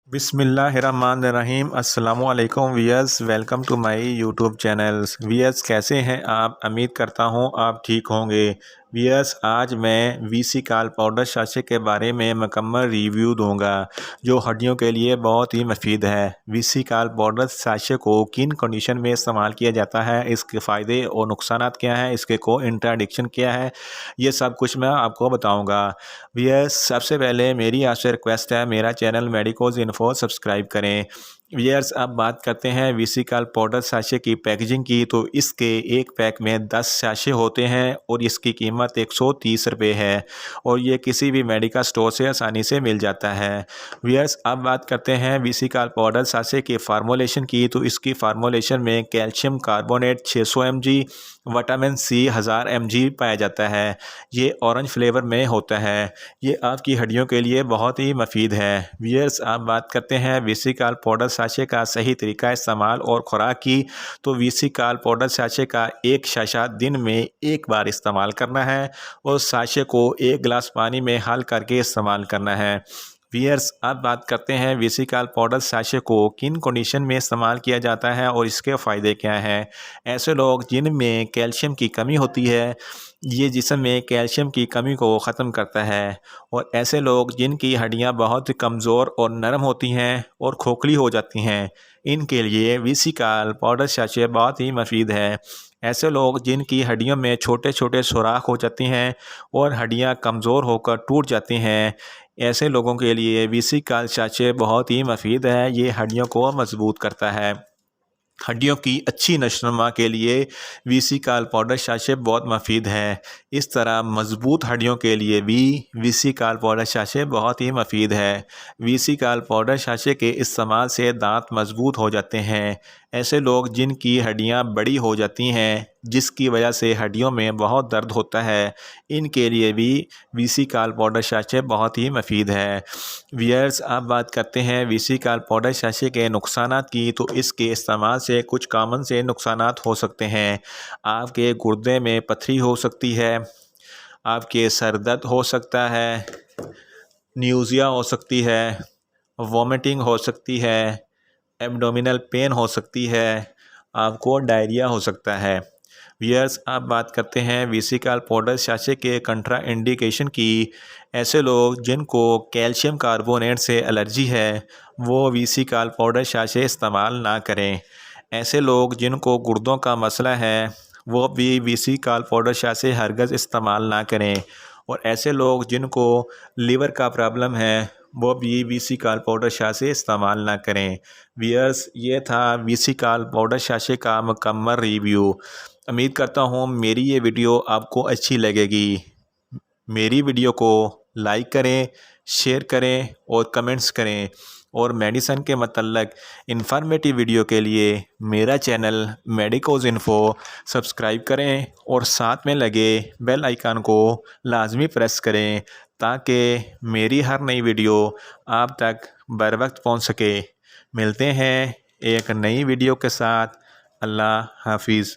बिस्मिल्लाहिर्रहमानिर्रहीम अस्सलामुअलैकुम viewers, welcome to my YouTube channels. Viewers, कैसे हैं आप? उम्मीद करता हूं आप ठीक होंगे। वियर्स, आज मैं वीसी काल पाउडर साशे के बारे में मुकम्मल रिव्यू दूंगा जो हड्डियों के लिए बहुत ही मुफीद है। वीसी काल पाउडर साशे को किन कंडीशन में इस्तेमाल किया जाता है, इसके फ़ायदे और नुकसान क्या हैं, इसके को इंट्राडिक्शन क्या है, ये सब कुछ मैं आपको बताऊंगा। वियर्स, सबसे पहले मेरी आपसे रिक्वेस्ट है, मेरा चैनल मेडिकोज इन्फो सब्सक्राइब करें। वियर्स, अब बात करते हैं वीसी काल पाउडर साशे की पैकेजिंग की। तो इसके एक पैक में 10 साशे होते हैं और इसकी कीमत 130 रुपये है और ये किसी भी मेडिकल स्टोर से आसानी से मिल जाता है। वियर्स, अब बात करते हैं वीसी काल पाउडर साशे की फार्मूलेशन की। तो इसकी फार्मूलेशन में calcium carbonate 600 mg, vitamin C 1000 mg पाया जाता है। ये ऑरेंज फ्लेवर में होता है। ये आपकी हड्डियों के लिए बहुत ही मुफीद है। वियर्स, आप बात करते हैं वीसी काल पाउडर साशे का सही तरीका इस्तेमाल और खुराक की। तो वीसी काल पाउडर साशे का एक साशा दिन में एक बार इस्तेमाल करना है और साशे को एक गिलास पानी में हल करके इस्तेमाल करना है। वियर्स, अब बात करते हैं वीसी काल पाउडर साशे को किन कंडीशन में इस्तेमाल किया जाता है और इसके फ़ायदे क्या हैं। ऐसे लोग जिनमें कैल्शियम की कमी होती है, ये जिस्म में कैल्शियम की कमी को ख़त्म करता है। और ऐसे लोग जिनकी हड्डियां बहुत कमज़ोर और नरम होती हैं और खोखली हो जाती हैं, इनके लिए वीसी काल पाउडर साशे बहुत ही मुफीद है। ऐसे लोग जिनकी हड्डियों में छोटे छोटे सुराख हो जाती हैं और हड्डियां कमज़ोर होकर टूट जाती हैं, ऐसे लोगों के लिए वीसी काल साशे बहुत ही मुफीद है। ये हड्डियों को मजबूत करता है। हड्डियों की अच्छी नशोनुमा के लिए वीसी काल पाउडर साशे बहुत मुफीद है। इस तरह मज़बूत हड्डियों के लिए भी वीसी काल पाउडर साशे बहुत ही मुफीद है। वीसी काल पाउडर साशे के इस्तेमाल से दांत मजबूत हो जाते हैं। ऐसे लोग जिनकी हड्डियां बड़ी हो जाती हैं, जिसकी वजह से हड्डियों में बहुत दर्द होता है, इनके लिए भी वीसी काल पाउडर साशे बहुत ही मुफीद है। वियर्स, अब बात करते हैं वीसी काल पाउडर साशे के नुकसानात की। तो इसके इस्तेमाल से कुछ कॉमन से नुकसानात हो सकते हैं। आपके गुर्दे में पथरी हो सकती है, आपके सर दर्द हो सकता है, न्यूज़िया हो सकती है, वॉमिटिंग हो सकती है, एब्डोमिनल पेन हो सकती है, आपको डायरिया हो सकता है। वियर्स, अब बात करते हैं वीसी काल पाउडर साशे के कंट्रा इंडिकेशन की। ऐसे लोग जिनको कैल्शियम कार्बोनेट से एलर्जी है, वो वीसी काल पाउडर साशे इस्तेमाल ना करें। ऐसे लोग जिनको गुर्दों का मसला है, वो भी वीसी काल पाउडर साशे हरगज़ इस्तेमाल ना करें। और ऐसे लोग जिनको लीवर का प्रॉब्लम है, वो भी वीसी काल पाउडर साशे इस्तेमाल ना करें। वियर्स, ये था वीसी काल पाउडर साशे का मुकम्मल रिव्यू। उम्मीद करता हूँ मेरी ये वीडियो आपको अच्छी लगेगी। मेरी वीडियो को लाइक करें, शेयर करें और कमेंट्स करें। और मेडिसन के मतलब इंफॉर्मेटिव वीडियो के लिए मेरा चैनल मेडिकोज इन्फो सब्सक्राइब करें और साथ में लगे बेल आइकन को लाजमी प्रेस करें ताकि मेरी हर नई वीडियो आप तक बर वक्त पहुँच सके। मिलते हैं एक नई वीडियो के साथ। अल्लाह हाफिज़।